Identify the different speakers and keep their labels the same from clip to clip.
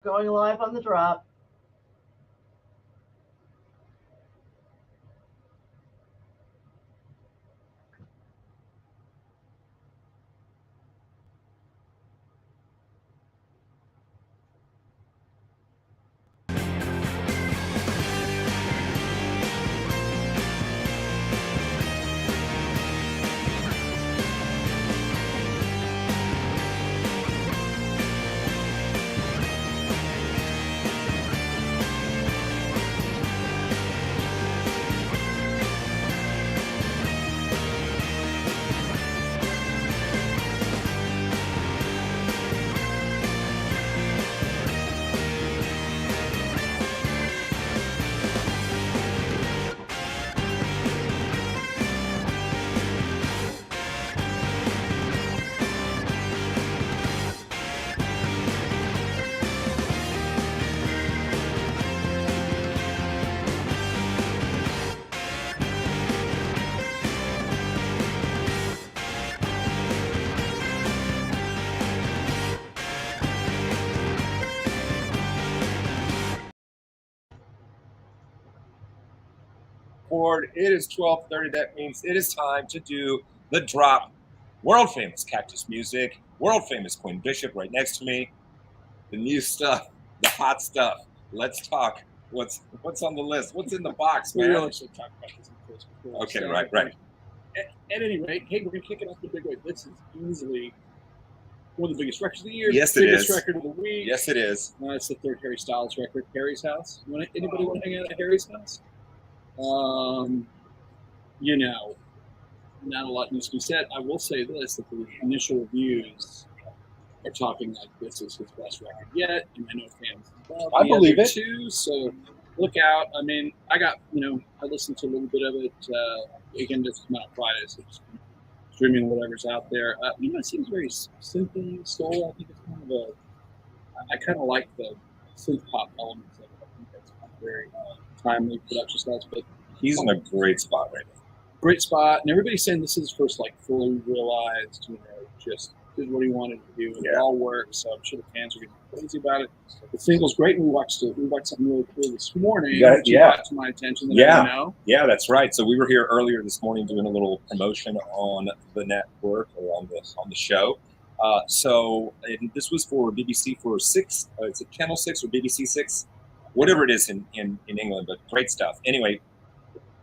Speaker 1: Going live on the drop.
Speaker 2: It is 12:30. That means it is time to do the drop. World famous Cactus music, world famous Quinn Bishop right next to me. The new stuff, the hot stuff. Let's talk. What's on the list? What's in the box, man?
Speaker 3: We really should talk about this before.
Speaker 2: Okay, right.
Speaker 3: At any rate, hey, we're gonna kick it off the big way. This is easily one of the biggest records of the year.
Speaker 2: Yes, it
Speaker 3: biggest
Speaker 2: is.
Speaker 3: Record of the week.
Speaker 2: Yes, it is.
Speaker 3: It's the third Harry Styles record, Harry's House. Anybody want to hang out at Harry's house? Not a lot needs to be said. I will say this, that the initial reviews are talking like this is his best record yet, and I know fans love
Speaker 2: I believe it
Speaker 3: too, so look out. I mean, I listened to a little bit of it, again, just come out Friday, so just streaming whatever's out there. It seems very simple soul. I think it's kind of I kind of like the synth pop elements of it. I think that's kind of very timely production styles, but
Speaker 2: he's in a great spot right now.
Speaker 3: Great spot, and everybody's saying this is his first fully realized, just did what he wanted to do. It all works, so I'm sure the fans are getting crazy about it. The single's great, and we watched something really cool this morning. Brought to my attention. That I didn't know.
Speaker 2: Yeah, that's right. So we were here earlier this morning doing a little promotion on the network or on the show. This was for BBC for 6. It's Channel 6 or BBC 6, whatever it is in England. But great stuff. Anyway.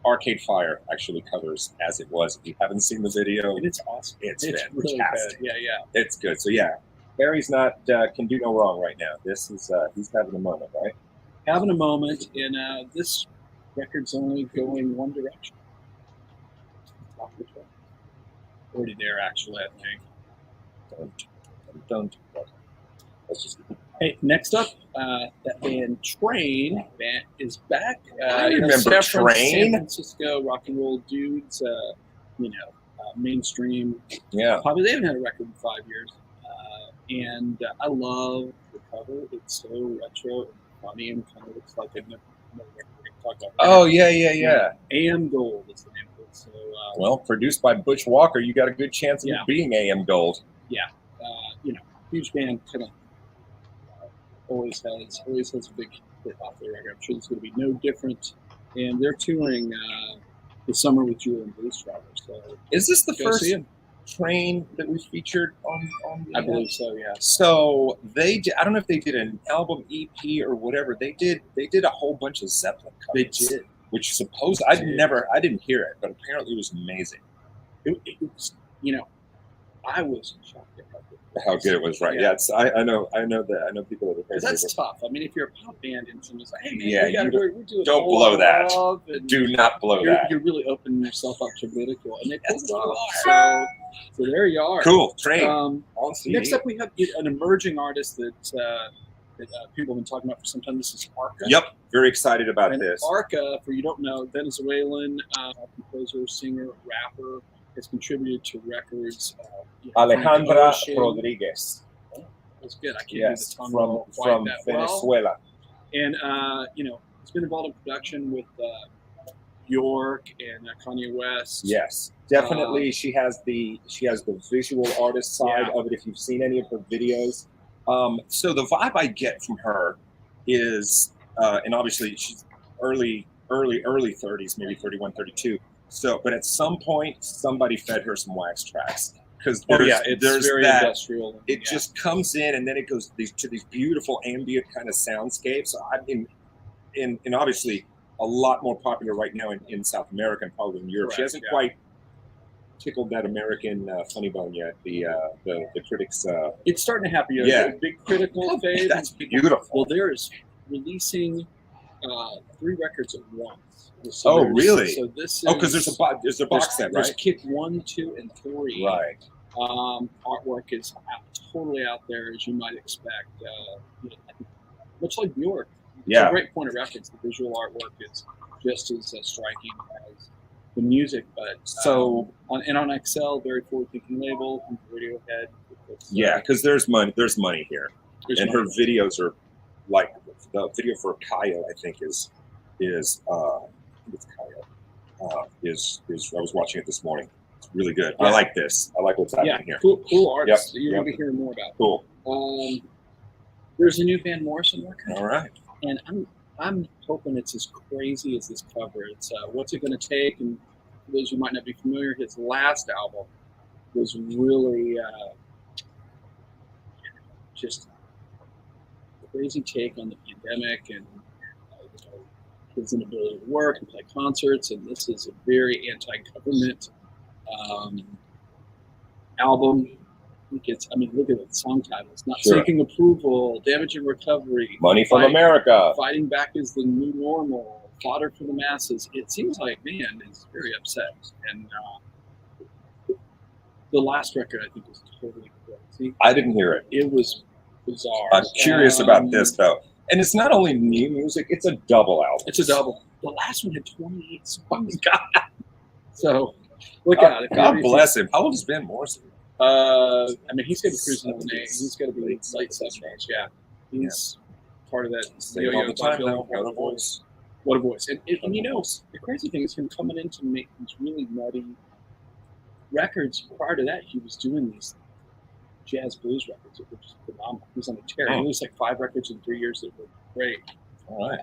Speaker 2: Arcade Fire actually covers As It Was. If you haven't seen the video,
Speaker 3: it's awesome.
Speaker 2: It's fantastic.
Speaker 3: Really good. Yeah.
Speaker 2: It's good. So Harry's can do no wrong right now. This is he's having a moment, right?
Speaker 3: Having a moment, and this record's only going one direction. Top of the track. Already there, actually, I think.
Speaker 2: Don't. Let's just.
Speaker 3: Hey, next up, that band Train is back.
Speaker 2: I remember Train.
Speaker 3: San Francisco rock and roll dudes, mainstream.
Speaker 2: Yeah.
Speaker 3: Probably they haven't had a record in 5 years. And I love the cover. It's so retro and funny and kind of looks like a record we're going to talk about.
Speaker 2: Oh, yeah.
Speaker 3: AM Gold is the name of it. So,
Speaker 2: produced by Butch Walker, you got a good chance of it being AM Gold.
Speaker 3: Yeah. Huge band, kind of. Always has a big hit off their record. I'm sure it's going to be no different. And they're touring this summer with Jewel and Blues Traveler. So
Speaker 2: is this the first Train that we featured on
Speaker 3: I believe so, yeah.
Speaker 2: So they did, I don't know if they did an album EP or whatever. They did a whole bunch of Zeppelin covers.
Speaker 3: They did.
Speaker 2: Which I didn't hear it, but apparently it was amazing.
Speaker 3: It was, I was shocked at
Speaker 2: how good it was, right? Yeah, I know people that are crazy.
Speaker 3: That's tough. I mean, if you're a pop band and someone's like, "Hey, man, we're doing
Speaker 2: don't blow that. Do not blow that.
Speaker 3: You're really opening yourself up to ridicule, and they pulled it off. So there you are.
Speaker 2: Cool. Train.
Speaker 3: Next up, we have an emerging artist that people have been talking about for some time. This is Arca.
Speaker 2: Yep, very excited about this.
Speaker 3: Arca, for you don't know, Venezuelan composer, singer, rapper. Has contributed to records.
Speaker 2: Alejandra Rodriguez.
Speaker 3: That's good. I can't do the tongue
Speaker 2: from Venezuela.
Speaker 3: And it's been involved in production with Bjork and Kanye West.
Speaker 2: Yes, definitely. She has the visual artist side of it. If you've seen any of her videos, So the vibe I get from her is, and obviously she's early 30s, maybe 31, 32. So, but at some point, somebody fed her some wax tracks because
Speaker 3: it's very
Speaker 2: that,
Speaker 3: industrial.
Speaker 2: It just comes in and then it goes to these beautiful ambient kind of soundscapes. I mean, and obviously a lot more popular right now in South America and probably in Europe. She hasn't quite tickled that American funny bone yet. The critics.
Speaker 3: It's starting to happen.
Speaker 2: Yeah,
Speaker 3: a big critical phase.
Speaker 2: That's beautiful.
Speaker 3: Well, there's releasing 3 records at once.
Speaker 2: So really?
Speaker 3: So this is
Speaker 2: because there's a box set, right?
Speaker 3: There's Kick 1, 2, and 3.
Speaker 2: Right.
Speaker 3: Artwork is totally out there, as you might expect. Much like Bjork. It's a great point of reference. The visual artwork is just as striking as the music, but on XL, very forward-thinking label, and Radiohead.
Speaker 2: Because there's money here, and her videos are like the video for Kyle. I think is Kyle. Is I was watching it this morning. It's really good. I like this. I like what's happening here.
Speaker 3: Cool artists. You're going to be hearing more about.
Speaker 2: Cool.
Speaker 3: There's a new band Morrison record.
Speaker 2: All right.
Speaker 3: And I'm hoping it's as crazy as this cover. It's What's It Gonna Take? And for those who might not be familiar, his last album was really just a crazy take on the pandemic and his inability to work and play concerts. And this is a very anti-government album. Look at the song titles. Not Seeking Approval, Damage and Recovery,
Speaker 2: Money from America,
Speaker 3: Fighting Back is the New Normal, Fodder for the Masses. It seems like man is very upset. And the last record, I think, was totally crazy.
Speaker 2: I didn't hear it.
Speaker 3: It was bizarre.
Speaker 2: I'm curious about this, though. And it's not only new music, it's a double album.
Speaker 3: It's a double. The last one had 28 songs. God. So, look out.
Speaker 2: God bless him. How old is Ben Morrison?
Speaker 3: He's going to be cruising on the name. He's going to be late 70s. Yeah, he's part of that.
Speaker 2: All the time now. What a voice!
Speaker 3: What a voice! And the crazy thing is him coming in to make these really nutty records. Prior to that, he was doing these jazz blues records that were just phenomenal. He was on a tear. He released like 5 records in 3 years that were great.
Speaker 2: All right.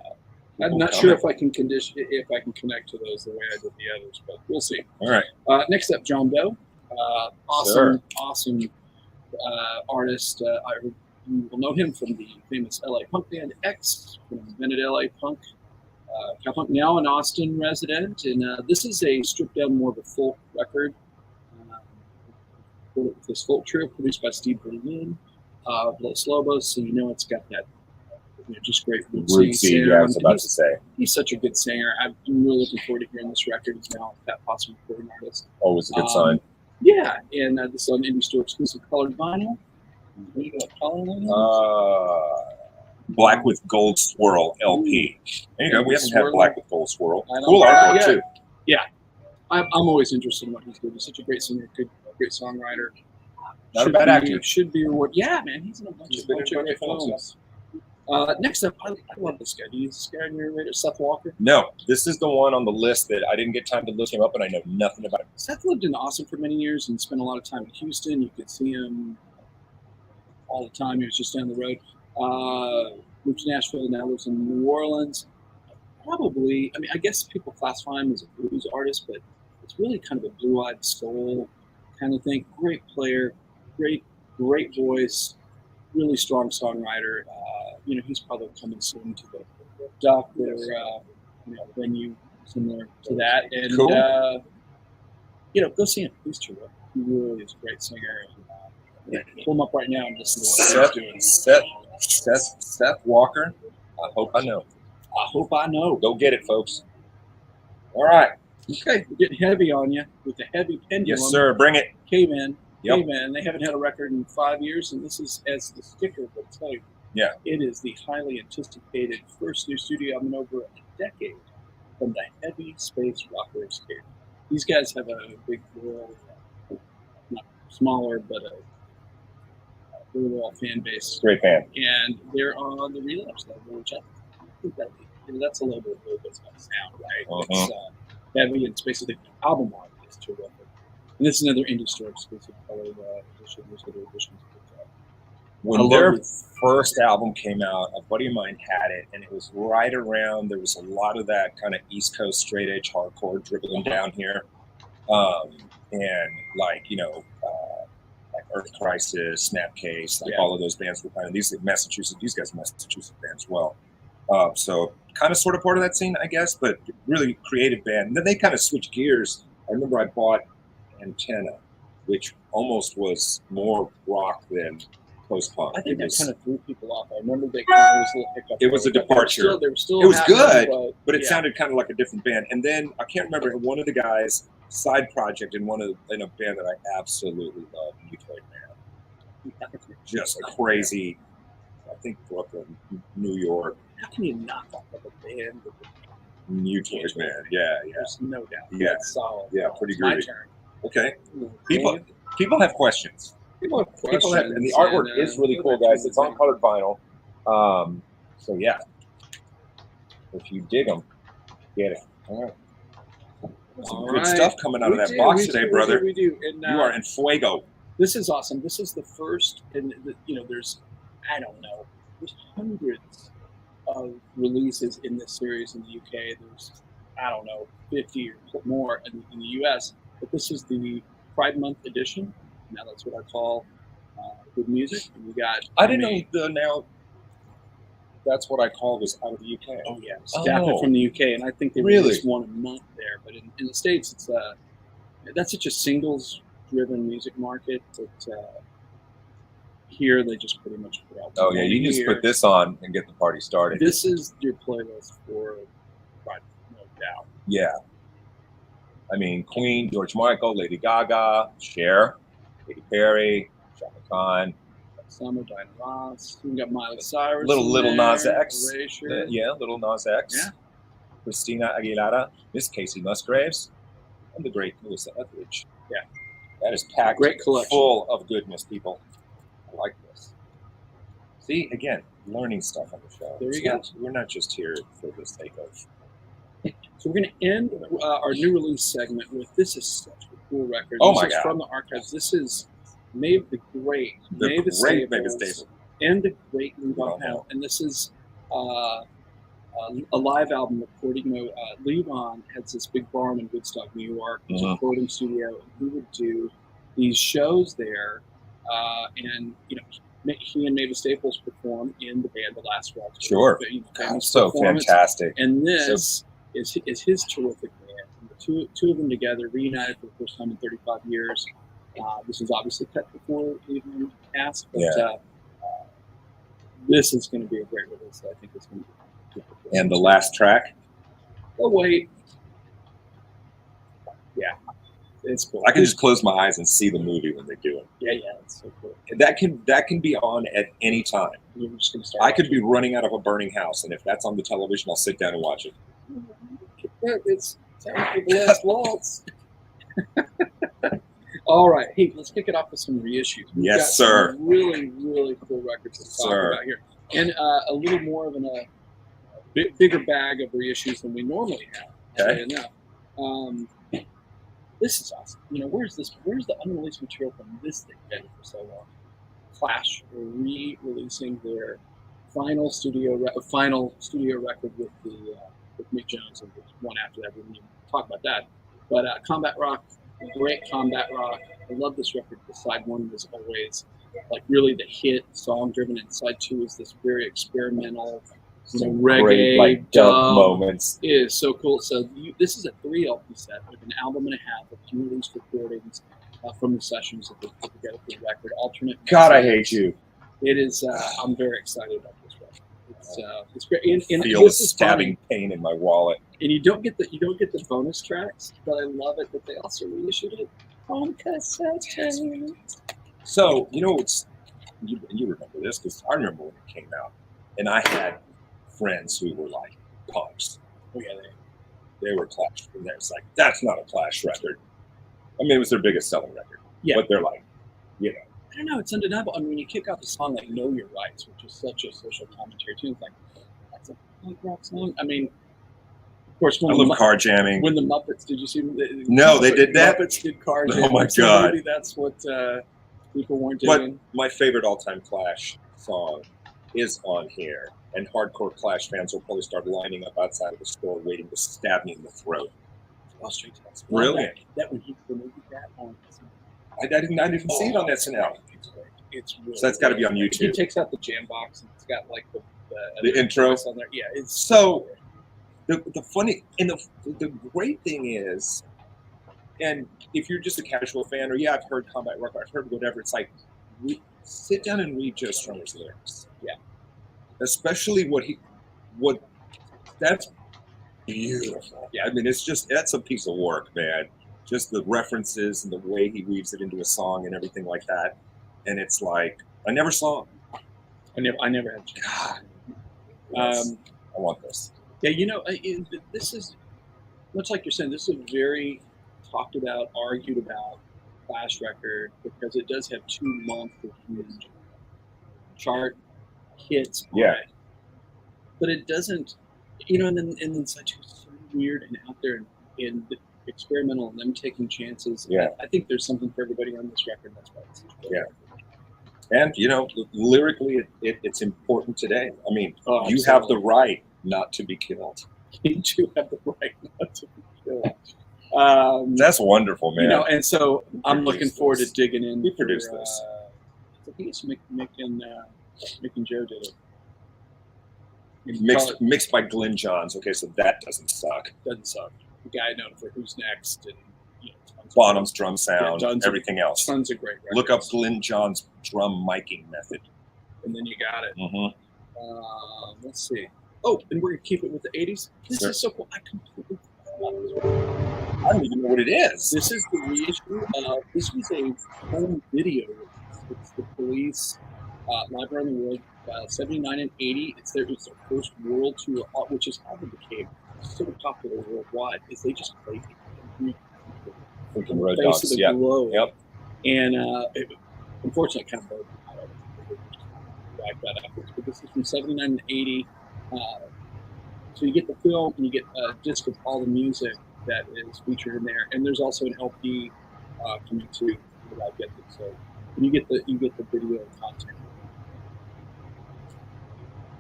Speaker 3: I'm not sure if I can connect to those the way I did the others, but we'll see.
Speaker 2: All right.
Speaker 3: Next up, John Doe. Awesome artist. You will know him from the famous LA punk band X, who invented LA punk. Cowpunk, now an Austin resident, and this is a stripped down, more of a folk record. This folk trio produced by Steve Berlin, Los Lobos, so it's got that just great
Speaker 2: rootsy. I was about to say
Speaker 3: he's such a good singer. I'm really looking forward to hearing this record. He's now a Pat Possum recording artist.
Speaker 2: Always a good sign.
Speaker 3: Yeah, and this is on Indie Store exclusive colored vinyl. What do you got color on it?
Speaker 2: Black with Gold Swirl LP. There you go. We haven't had Black with Gold Swirl.
Speaker 3: Cool artwork too. Yeah, I'm always interested in what he's doing. He's such a great singer, great songwriter.
Speaker 2: Not a bad actor.
Speaker 3: Should be rewarded. Yeah, man, he's in a bunch of great films. Next up, I love this guy. Do you use this guy on your radar, Seth Walker?
Speaker 2: No, this is the one on the list that I didn't get time to look him up, and I know nothing about him.
Speaker 3: Seth lived in Austin for many years and spent a lot of time in Houston. You could see him all the time. He was just down the road. Moved to Nashville, now lives in New Orleans. I guess people classify him as a blues artist, but it's really kind of a blue-eyed soul kind of thing. Great player, great voice, really strong songwriter. He's probably coming soon to the Doc or venue similar to that. And
Speaker 2: cool.
Speaker 3: Go see him. He's terrific. He really is a great singer. And, pull him up right now and listen to what he's doing.
Speaker 2: Seth Walker. I hope I know. Go get it, folks. All right.
Speaker 3: Okay, we're getting heavy on you with the heavy pendulum.
Speaker 2: Yes, sir. Bring it.
Speaker 3: Caveman.
Speaker 2: Yep.
Speaker 3: Caveman. They haven't had a record in 5 years, and this is, as the sticker will tell you.
Speaker 2: Yeah.
Speaker 3: It is the highly anticipated first new studio album in over a decade from the heavy space rockers here. These guys have a big world, not smaller, but a really well fan base.
Speaker 2: Great fan.
Speaker 3: And they're on the Relapse label, which I think that's a little bit it's going to sound, right?
Speaker 2: Uh-huh.
Speaker 3: It's heavy, and it's basically the album art is terrific. And this is another Indie Store exclusive color edition. There's other editions.
Speaker 2: when their first album came out, a buddy of mine had it, and it was right around, there was a lot of that kind of East Coast straight edge hardcore dribbling down here. And like, like Earth Crisis, Snapcase, like all of those bands were kind of, these guys are Massachusetts bands as well. So kind of sort of part of that scene, I guess, but really creative band. And then they kind of switched gears. I remember I bought Antenna, which almost was more rock than post-punk.
Speaker 3: I think that kind of threw people off. I remember they kind of was a little hiccup.
Speaker 2: It was a departure.
Speaker 3: They were still
Speaker 2: it was good, but it sounded kind of like a different band. And then I can't remember one of the guys' side project in a band that I absolutely love, Mutoid Man. Just crazy. I think Brooklyn, New York.
Speaker 3: How can you not talk about a band with
Speaker 2: Mutoid Man? Yeah.
Speaker 3: There's no doubt.
Speaker 2: Yeah.
Speaker 3: That's solid.
Speaker 2: Yeah, pretty
Speaker 3: My
Speaker 2: groovy.
Speaker 3: turn.
Speaker 2: Okay. People have questions.
Speaker 3: People have questions.
Speaker 2: And the artwork is really cool, guys. It's on colored vinyl. So yeah, if you dig them, get it. All right. Some good stuff coming out of that box today, brother.
Speaker 3: We do. And,
Speaker 2: you are in fuego.
Speaker 3: This is awesome. This is the first, and there's, I don't know, there's hundreds of releases in this series in the UK. There's, I don't know, 50 or more in the US. But this is the Pride Month edition. Now that's what I call good music. And we got.
Speaker 2: I didn't know now. That's what I call this out of the UK.
Speaker 3: Oh yeah, staffed from the UK, and I think they release one a month there. But in the States, it's that's such a singles-driven music market that here they just pretty much put out.
Speaker 2: Oh yeah, you just put this on and get the party started.
Speaker 3: This is your playlist for Pride, no doubt.
Speaker 2: Yeah. I mean, Queen, George Michael, Lady Gaga, Cher, Katy Perry, Shaka Khan.
Speaker 3: Summer, Diana Ross. We got Miley Cyrus.
Speaker 2: Little Nas X.
Speaker 3: Erasure.
Speaker 2: Little Nas X.
Speaker 3: Yeah.
Speaker 2: Christina Aguilera, Miss Casey Musgraves, and the great Melissa Etheridge.
Speaker 3: Yeah.
Speaker 2: That is packed full of goodness, people. I like this. See, again, learning stuff on the show.
Speaker 3: There you go.
Speaker 2: We're not just here for the sake of.
Speaker 3: So we're going to end our new release segment with, this is such a cool record.
Speaker 2: Oh
Speaker 3: this
Speaker 2: my
Speaker 3: is
Speaker 2: God.
Speaker 3: From the archives. This is Maeve the Great.
Speaker 2: Maeve Staples.
Speaker 3: And the great Levon Hell. And this is a live album of Portimo. Levon has this big barn in Woodstock, New York. It's a recording studio. And he would do these shows there. And, he and Maeve Staples perform in the band The Last Waltz.
Speaker 2: Sure. So fantastic.
Speaker 3: And this is his terrific band. And the two of them together, reunited for the first time in 35 years. This was obviously cut before Levon passed, but this is going to be a great release. I think it's going to be.
Speaker 2: And the last track?
Speaker 3: Oh, wait. Yeah. It's cool.
Speaker 2: I can just close my eyes and see the movie when they do it.
Speaker 3: Yeah, it's so cool.
Speaker 2: That can be on at any time.
Speaker 3: We're just gonna start.
Speaker 2: I could be running out of a burning house, and if that's on the television, I'll sit down and watch it.
Speaker 3: It's time for the last waltz. All right. Hey, let's kick it off with some reissues. We've got
Speaker 2: sir.
Speaker 3: Some really, really cool records to talk about here. And a little more of a bigger bag of reissues than we normally have.
Speaker 2: Okay.
Speaker 3: This is awesome. Where's the unreleased material from this thing been for so long? Clash are re-releasing their final studio record with Mick Jones, and there's one after that. We didn't even talk about that. But Combat Rock, great Combat Rock. I love this record. The side one was always like really the hit, song driven, and side two is this very experimental, reggae,
Speaker 2: great, like dub moments.
Speaker 3: It is so cool. So this is a 3 LP set with an album and a half of unreleased recordings from the sessions that they put together for the record. Alternate.
Speaker 2: God, I hate you.
Speaker 3: It is. I'm very excited about this record. It's great. And
Speaker 2: feel
Speaker 3: this is
Speaker 2: stabbing pain in my wallet.
Speaker 3: And you don't get the bonus tracks, but I love it that they also reissued it on cassette tape.
Speaker 2: So you remember this because I remember when it came out, and I had friends who were like punks.
Speaker 3: Oh yeah,
Speaker 2: they were Clash, and it's like that's not a Clash record. I mean, it was their biggest selling record.
Speaker 3: Yeah,
Speaker 2: but they're like,
Speaker 3: I don't know. It's undeniable. I mean, when you kick off a song like "Know Your Rights," which is such a social commentary too, it's like that's a punk rock song. I mean, of course,
Speaker 2: I love car jamming.
Speaker 3: When the Muppets, did you see?
Speaker 2: No, they did that.
Speaker 3: Muppets did car jamming.
Speaker 2: Oh my God!
Speaker 3: Maybe that's what People weren't
Speaker 2: But
Speaker 3: digging.
Speaker 2: my favorite all-time Clash song is on here, and hardcore Clash fans will probably start lining up outside of the store waiting to stab me in the throat.
Speaker 3: Oh, straight to that.
Speaker 2: Brilliant.
Speaker 3: That when he promoted that on.
Speaker 2: I didn't see it on SNL.
Speaker 3: It's really
Speaker 2: So that's got to be on YouTube.
Speaker 3: He takes out the jam box and it's got like
Speaker 2: the intro
Speaker 3: on there. Yeah, it's
Speaker 2: so. The funny and the great thing is, and if you're just a casual fan, or I've heard combat rock, I've heard whatever, it's like sit down and read Joe Strummer's lyrics.
Speaker 3: Yeah,
Speaker 2: especially what that's beautiful. Yeah, I mean that's a piece of work, man. Just the references and the way he weaves it into a song and everything like that. And it's like I never saw him.
Speaker 3: I never had a chance.
Speaker 2: I want this.
Speaker 3: Yeah, this is much like you're saying. This is a very talked about, argued about Clash record because it does have 2 months of huge chart hits.
Speaker 2: Yeah,
Speaker 3: but it doesn't, and then it's like so weird and out there and experimental and them taking chances.
Speaker 2: Yeah,
Speaker 3: I think there's something for everybody on this record. That's why it's such a
Speaker 2: record. And lyrically, it's important today. I mean, you
Speaker 3: absolutely.
Speaker 2: have the right not to be killed.
Speaker 3: You do have the right not to be killed.
Speaker 2: That's wonderful, man.
Speaker 3: And so I'm looking forward to digging in.
Speaker 2: He produced this.
Speaker 3: I think it's Mick and Joe did
Speaker 2: it. Mixed by Glenn Johns. Okay, so that doesn't suck.
Speaker 3: Doesn't suck. The guy known for Who's Next and
Speaker 2: Bonham's drum sound, everything else.
Speaker 3: Tons of great records.
Speaker 2: Look up Glenn Johns' drum miking method.
Speaker 3: And then you got it.
Speaker 2: Mm-hmm.
Speaker 3: Let's see. Oh, and we're going to keep it with the 80s. This is so cool. I completely forgot about this.
Speaker 2: I don't even know what it is.
Speaker 3: This is the reissue. This was a home video release. It's the Police live around the world, 79 and 80. It's their first world tour, which is how they became so popular worldwide. Is they just played
Speaker 2: Freaking Road Dogs, yeah. Yep.
Speaker 3: And unfortunately, kind of broke out of it. Back that afterwards. But this is from 79 and 80. So you get the film and you get a disc of all the music that is featured in there, and there's also an LP coming too that I get it. So you get the video content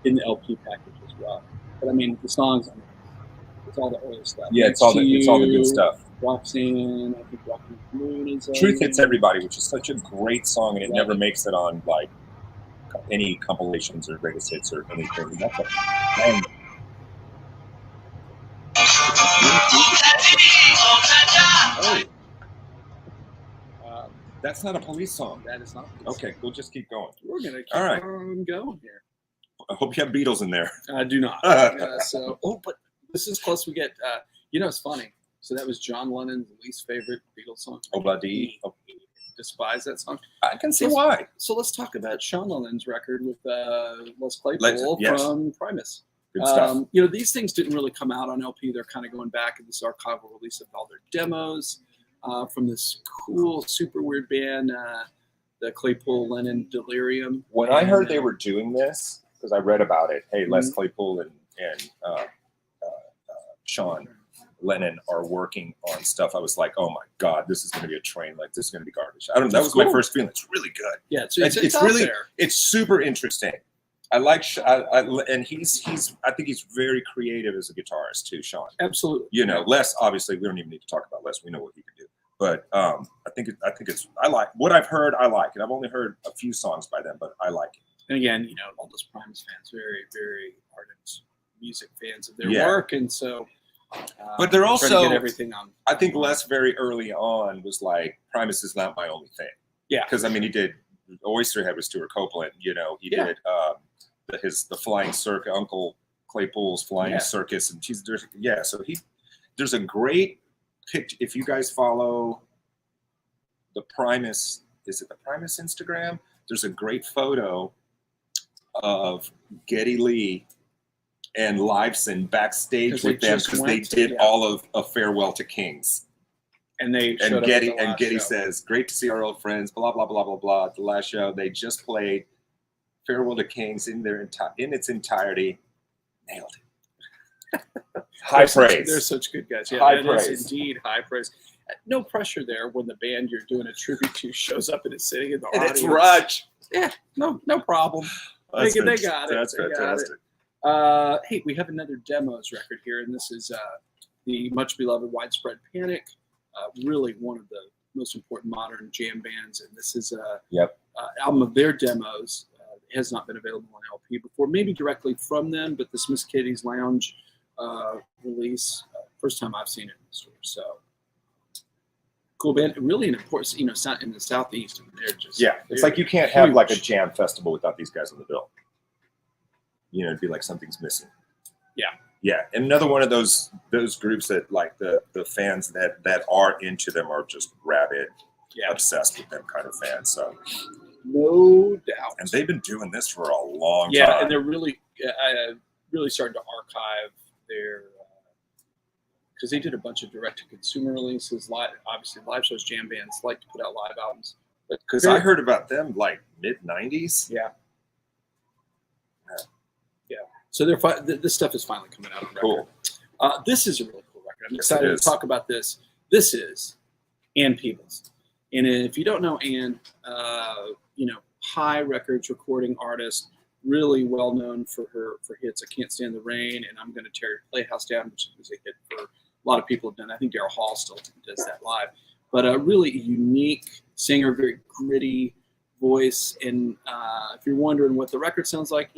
Speaker 3: in the LP package as well. But I mean, the songs, it's all the early stuff.
Speaker 2: Yeah, it's all the good stuff.
Speaker 3: Roxanne, I think Rocky Moon is.
Speaker 2: Truth Hits Everybody, which is such a great song, and it never makes it on like any compilations or greatest hits or anything. That's not a police song.
Speaker 3: That is not.
Speaker 2: Okay, we'll just keep going.
Speaker 3: We're gonna keep on going here.
Speaker 2: I hope you have Beatles in there.
Speaker 3: I do not. But this is close. We get. It's funny. So that was John Lennon's least favorite Beatles song.
Speaker 2: Obladi.
Speaker 3: He despised that song.
Speaker 2: I can see why.
Speaker 3: So let's talk about Sean Lennon's record with Les Claypool from Primus.
Speaker 2: Good stuff.
Speaker 3: These things didn't really come out on LP. They're kind of going back in this archival release of all their demos from this cool, super weird band, the Claypool Lennon Delirium.
Speaker 2: When I heard they were doing this, because I read about it, hey, Les Claypool and Sean Lennon are working on stuff. I was like, oh my God, this is going to be a train. Like, this is going to be garbage. I don't know. That was my first feeling. It's really good.
Speaker 3: Yeah, it's really there.
Speaker 2: It's super interesting. I like, and he's. I think he's very creative as a guitarist too, Sean.
Speaker 3: Absolutely.
Speaker 2: Les. Obviously, we don't even need to talk about Les. We know what he can do. But I think it's. I like what I've heard. I like it. I've only heard a few songs by them, but I like it.
Speaker 3: And again, all those Primus fans, very, very ardent music fans of their work, and so.
Speaker 2: But they're also.
Speaker 3: Get everything on.
Speaker 2: I think Les very early on was like, Primus is not my only thing.
Speaker 3: Yeah.
Speaker 2: Because he did Oysterhead with Stuart Copeland. He did the Flying Circus, Uncle Claypool's Flying Circus, and so there's a great picture. If you guys follow the Primus, is it the Primus Instagram? There's a great photo of Geddy Lee and Liveson backstage with them because they did all of A Farewell to Kings.
Speaker 3: And
Speaker 2: Geddy says, "Great to see our old friends." Blah blah blah blah blah. The last show they just played Farewell to Kings in its entirety. Nailed it. High praise.
Speaker 3: They're such good guys. Yeah,
Speaker 2: high praise.
Speaker 3: Is indeed high praise. No pressure there when the band you're doing a tribute to shows up and is sitting in the
Speaker 2: And
Speaker 3: audience.
Speaker 2: it's Raj.
Speaker 3: Yeah, no problem. They got it.
Speaker 2: That's fantastic.
Speaker 3: Hey, we have another demos record here, and this is the much beloved Widespread Panic, really one of the most important modern jam bands, and this is a album of their demos. It has not been available on LP before, maybe directly from them, but this Miss Katie's Lounge release, first time I've seen it in the store. So cool band, really an important, in the Southeast. They're just
Speaker 2: it's like you can't have like a jam festival without these guys on the bill. It'd be like something's missing. Yeah, and another one of those groups that like the fans that are into them are just rabid, obsessed with them kind of fans. So
Speaker 3: no doubt.
Speaker 2: And they've been doing this for a long time.
Speaker 3: Yeah, and they're really starting to archive their because they did a bunch of direct-to-consumer releases, obviously live shows. Jam bands like to put out live albums.
Speaker 2: Because I heard about them like mid-'90s.
Speaker 3: Yeah. So this stuff is finally coming out.
Speaker 2: Cool.
Speaker 3: This is a really cool record. I'm excited to talk about this. This is Ann Peebles. And if you don't know Ann, High Records recording artist, really well known for hits I Can't Stand the Rain and I'm Gonna Tear Your Playhouse Down, which was a hit for a lot of people have done. I think Daryl Hall still does that live. But a really unique singer, very gritty voice. And if you're wondering what the record sounds like,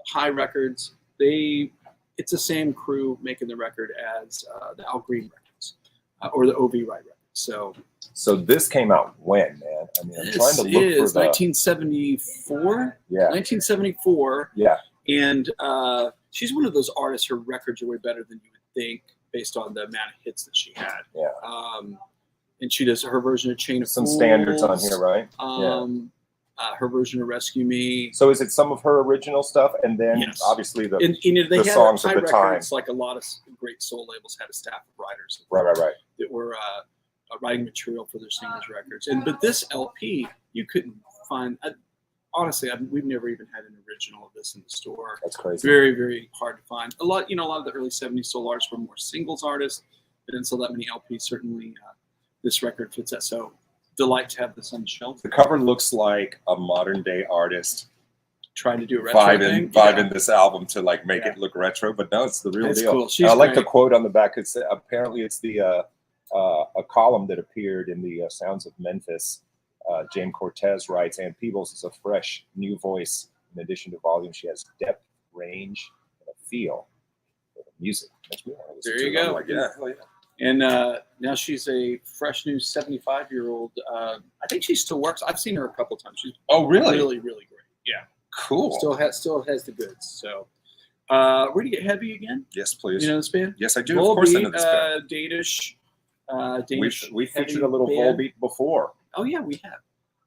Speaker 3: High Records, it's the same crew making the record as the Al Green records or the O.V. Wright records.
Speaker 2: So this came out when, man? I mean, I'm trying to look for
Speaker 3: 1974. Yeah, 1974.
Speaker 2: Yeah,
Speaker 3: and she's one of those artists. Her records are way better than you would think, based on the amount of hits that she had.
Speaker 2: Yeah.
Speaker 3: And she does her version of Chain of
Speaker 2: Some
Speaker 3: Fools.
Speaker 2: Standards on here, right?
Speaker 3: Her version of Rescue Me.
Speaker 2: So is it some of her original stuff, and then obviously the songs of the time?
Speaker 3: Like a lot of great soul labels had a staff of writers.
Speaker 2: Right.
Speaker 3: That were writing material for their singers' records. But this LP, you couldn't find. Honestly, we've never even had an original of this in the store.
Speaker 2: That's crazy.
Speaker 3: Very, very hard to find. A lot of the early '70s soul artists were more singles artists. They didn't sell that many LPs. Certainly, this record fits that. So. Delight to have this on the shelf. The
Speaker 2: cover looks like a modern day artist
Speaker 3: trying to do a retro thing.
Speaker 2: Vibing this album to like make it look retro, but no, it's the real deal.
Speaker 3: Cool.
Speaker 2: I like the quote on the back. It's apparently it's the a column that appeared in the Sounds of Memphis. James Cortez writes, Ann Peebles is a fresh new voice. In addition to volume, she has depth, range, and a feel for the music.
Speaker 3: There you go.
Speaker 2: Like, yeah.
Speaker 3: And now she's a fresh new 75-year-old. I think she still works. I've seen her a couple times. She's
Speaker 2: really?
Speaker 3: Really, really great. Yeah.
Speaker 2: Cool.
Speaker 3: Still has the goods. So we're going to get heavy again?
Speaker 2: Yes, please.
Speaker 3: You know this band?
Speaker 2: Yes, I do. Volbeat, of course I know this band.
Speaker 3: Danish.
Speaker 2: We featured a little Volbeat before.
Speaker 3: Oh, yeah, we have.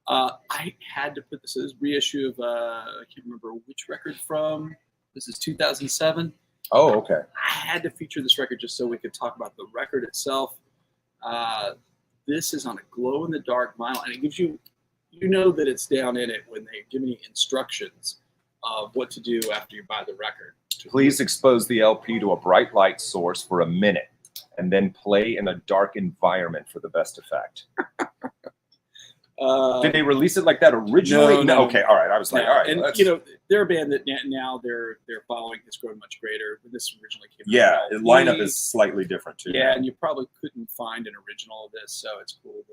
Speaker 3: I had to put this as reissue of, I can't remember which record from. This is 2007.
Speaker 2: Oh, okay.
Speaker 3: I had to feature this record just so we could talk about the record itself. This is on a glow-in-the-dark vinyl, and it gives you that it's down in it when they're giving you instructions of what to do after you buy the record.
Speaker 2: Please expose the LP to a bright light source for a minute, and then play in a dark environment for the best effect. Did they release it like that originally?
Speaker 3: No.
Speaker 2: Okay, all right. I was like, all right.
Speaker 3: And they're a band that now their following has grown much greater. When this originally came out,
Speaker 2: the lineup is slightly different too.
Speaker 3: Yeah, and you probably couldn't find an original of this, so it's cool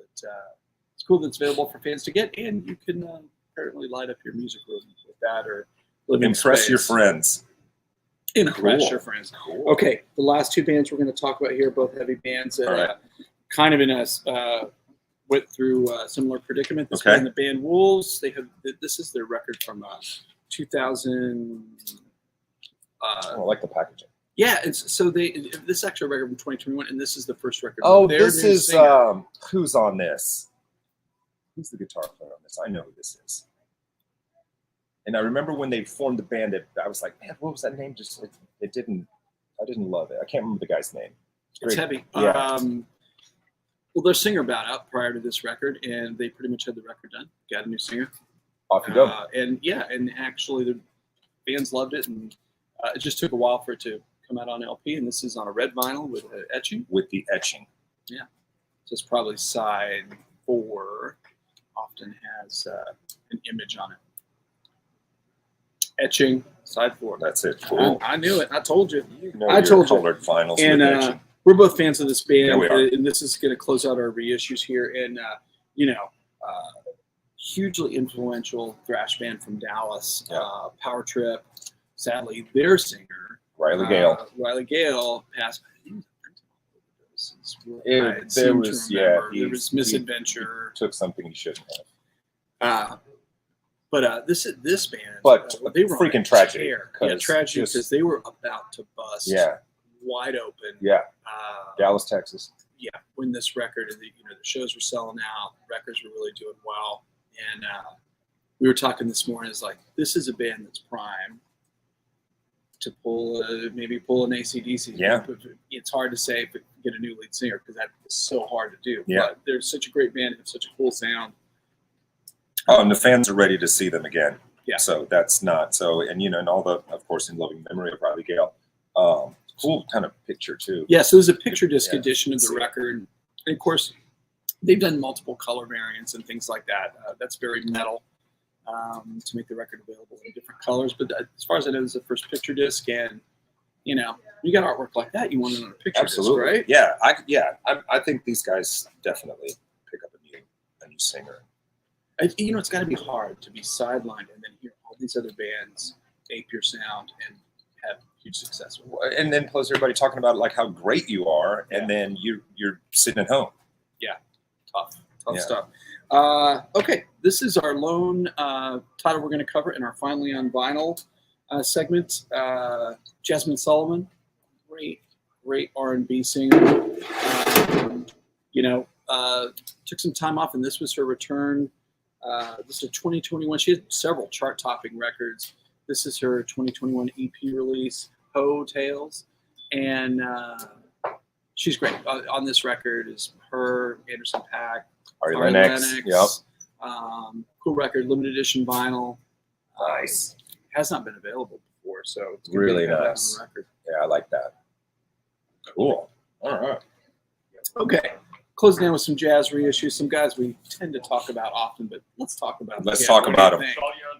Speaker 3: that it's available for fans to get, and you can apparently light up your music room with that or
Speaker 2: impress your friends.
Speaker 3: Impress your friends. Cool. Okay, the last two bands we're going to talk about here, both heavy bands, kind of in a. Went through a similar predicament. This band, the band Wolves, this is their record from 2000.
Speaker 2: I like the packaging.
Speaker 3: Yeah, this actually a record from 2021, and this is the first record.
Speaker 2: Oh, this is who's on this? Who's the guitar player on this? I know who this is. And I remember when they formed the band, I was like, man, what was that name? Just I didn't love it. I can't remember the guy's name.
Speaker 3: It's heavy.
Speaker 2: Yeah.
Speaker 3: Well, their singer bowed out prior to this record, and they pretty much had the record done. Got a new singer.
Speaker 2: Off you go.
Speaker 3: And actually the fans loved it, and it just took a while for it to come out on LP, and this is on a red vinyl with etching.
Speaker 2: With the etching.
Speaker 3: Yeah. So it's probably side 4. Often has an image on it. Etching, side 4.
Speaker 2: That's it. Cool.
Speaker 3: I knew it. I told you.
Speaker 2: I told you. Colored finals.
Speaker 3: And we're both fans of this band.
Speaker 2: Yeah, we are.
Speaker 3: And this is going to close out our reissues here. And, hugely influential thrash band from Dallas, Power Trip. Sadly, their singer,
Speaker 2: Riley
Speaker 3: Gale, passed.
Speaker 2: There was
Speaker 3: misadventure.
Speaker 2: Took something he shouldn't have.
Speaker 3: But this band,
Speaker 2: but
Speaker 3: they were
Speaker 2: freaking tragedy.
Speaker 3: Tragedy because they were about to bust.
Speaker 2: Yeah.
Speaker 3: Wide open.
Speaker 2: Yeah. Dallas, Texas.
Speaker 3: Yeah. When this record, the shows were selling out, records were really doing well, and we were talking this morning. It's like this is a band that's prime to pull an AC/DC.
Speaker 2: Yeah.
Speaker 3: It's hard to say if it get a new lead singer because that is so hard to do.
Speaker 2: Yeah.
Speaker 3: But they're such a great band and such a cool sound.
Speaker 2: Oh, and the fans are ready to see them again.
Speaker 3: Yeah.
Speaker 2: So that's not so, and and all the, of course, in loving memory of Riley Gale. Cool kind of picture too.
Speaker 3: Yeah. So there's a picture disc edition of the record, and of course, they've done multiple color variants and things like that. That's very metal to make the record available in different colors. But as far as I know, it's the first picture disc, and you got artwork like that, you want it on a picture disc, right?
Speaker 2: Yeah. I think these guys definitely pick up a new singer.
Speaker 3: It's got to be hard to be sidelined and then hear all these other bands ape your sound and have huge success with it.
Speaker 2: And then plus everybody talking about like how great you are, and then you're sitting at home.
Speaker 3: Yeah, tough stuff. Okay, this is our lone title we're going to cover in our Finally on Vinyl segment. Jasmine Sullivan, great R&B singer. Took some time off, and this was her return. This is 2021. She had several chart-topping records. This is her 2021 EP release, Ho Tales, and she's great. On this record is her, Anderson .Paak,
Speaker 2: Ari Lennox. Yep.
Speaker 3: Cool record, limited edition vinyl.
Speaker 2: Nice.
Speaker 3: Has not been available before, so it's
Speaker 2: really nice. Record. Yeah, I like that. Cool. All right.
Speaker 3: Okay. Closing down with some jazz reissues, some guys we tend to talk about often, but let's talk about them.
Speaker 2: Let's talk about them.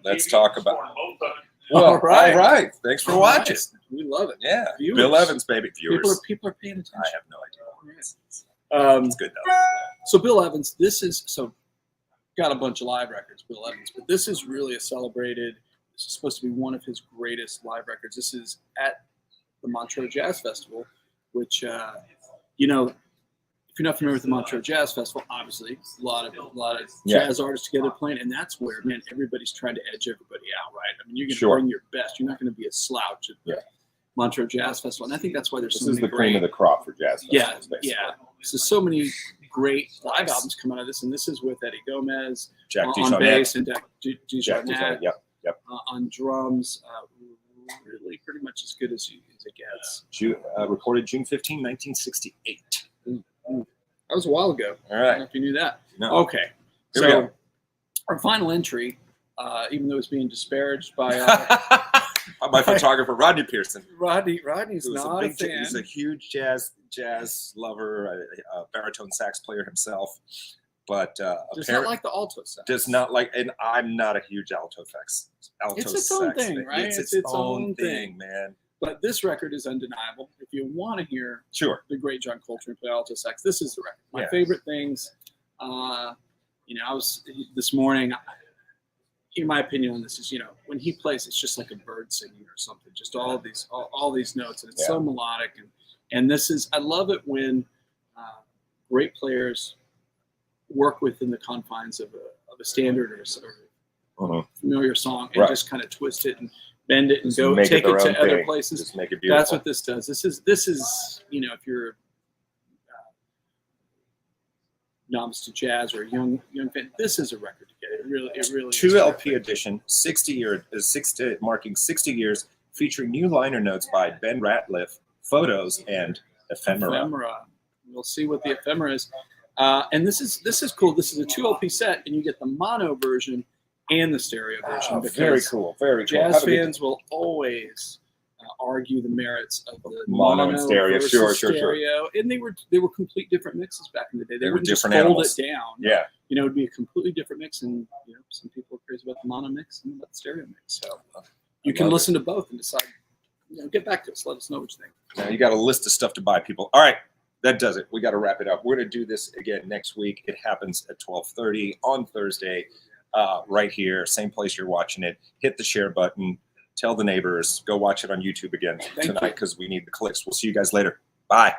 Speaker 2: Let's talk about them. Well, all right. Thanks for watching.
Speaker 3: We love it.
Speaker 2: Yeah. Viewers. Bill Evans, baby. Viewers.
Speaker 3: People are paying attention.
Speaker 2: I have no idea. It's good though.
Speaker 3: So Bill Evans, got a bunch of live records, Bill Evans, but this is really a celebrated. This is supposed to be one of his greatest live records. This is at the Montreux Jazz Festival, which if you're not familiar with the Montreux Jazz Festival, obviously a lot of jazz artists together playing, and that's where everybody's trying to edge everybody out, right? I mean, you're going to bring your best. You're not going to be a slouch at the Montreux Jazz Festival, and I think that's why there's so many. This is the cream
Speaker 2: of the crop for jazz festivals.
Speaker 3: Yeah. So many great live albums come out of this, and this is with Eddie Gomez on bass and Jack on drums. Really, pretty much as good as it gets.
Speaker 2: Recorded June 15, 1968.
Speaker 3: That was a while ago.
Speaker 2: All right.
Speaker 3: I don't know if you knew that.
Speaker 2: No.
Speaker 3: Okay.
Speaker 2: Here we go.
Speaker 3: Our final entry, even though it's being disparaged by
Speaker 2: my photographer, Rodney Pearson.
Speaker 3: Rodney's not a fan.
Speaker 2: He's a huge jazz lover, a baritone sax player himself. But
Speaker 3: does not like the alto sax.
Speaker 2: Does not like, and I'm not a huge alto sax.
Speaker 3: It's its own thing, right?
Speaker 2: It's its own thing, man.
Speaker 3: But this record is undeniable. If you want to hear the great John Coltrane play alto sax, this is the record. My favorite things. I was this morning. In my opinion on this is, when he plays, it's just like a bird singing or something. Just all these notes, and it's so melodic. And this is, I love it when great players work within the confines of a standard or familiar song and just kind of twist it and bend it and go take it to other places.
Speaker 2: Just make it beautiful.
Speaker 3: That's what this does. This is if you're novice to jazz or a young fan, this is a record to get. It really
Speaker 2: 2 LP edition, 60 marking 60 years, featuring new liner notes by Ben Ratliff, photos, and ephemera.
Speaker 3: We'll see what the ephemera is. And this is cool. This is a 2 LP set, and you get the mono version and the stereo version.
Speaker 2: Very cool. Very cool.
Speaker 3: Jazz fans will always argue the merits of the
Speaker 2: mono and stereo.
Speaker 3: Sure.
Speaker 2: Sure.
Speaker 3: And they were complete different mixes back in the day. They
Speaker 2: were
Speaker 3: wouldn't just
Speaker 2: different
Speaker 3: fold
Speaker 2: animals.
Speaker 3: it down.
Speaker 2: Yeah.
Speaker 3: You know, it'd be a completely different mix, and you know, some people are crazy about the mono mix and about the stereo mix. So you can listen to both and decide. You know, get back to us. Let us know what you think.
Speaker 2: Now you got a list of stuff to buy, people. All right, that does it. We got to wrap it up. We're going to do this again next week. It happens at 12:30 on Thursday, right here, same place you're watching it. Hit the share button. Tell the neighbors. Go watch it on YouTube again tonight because we need the clicks. We'll see you guys later. Bye.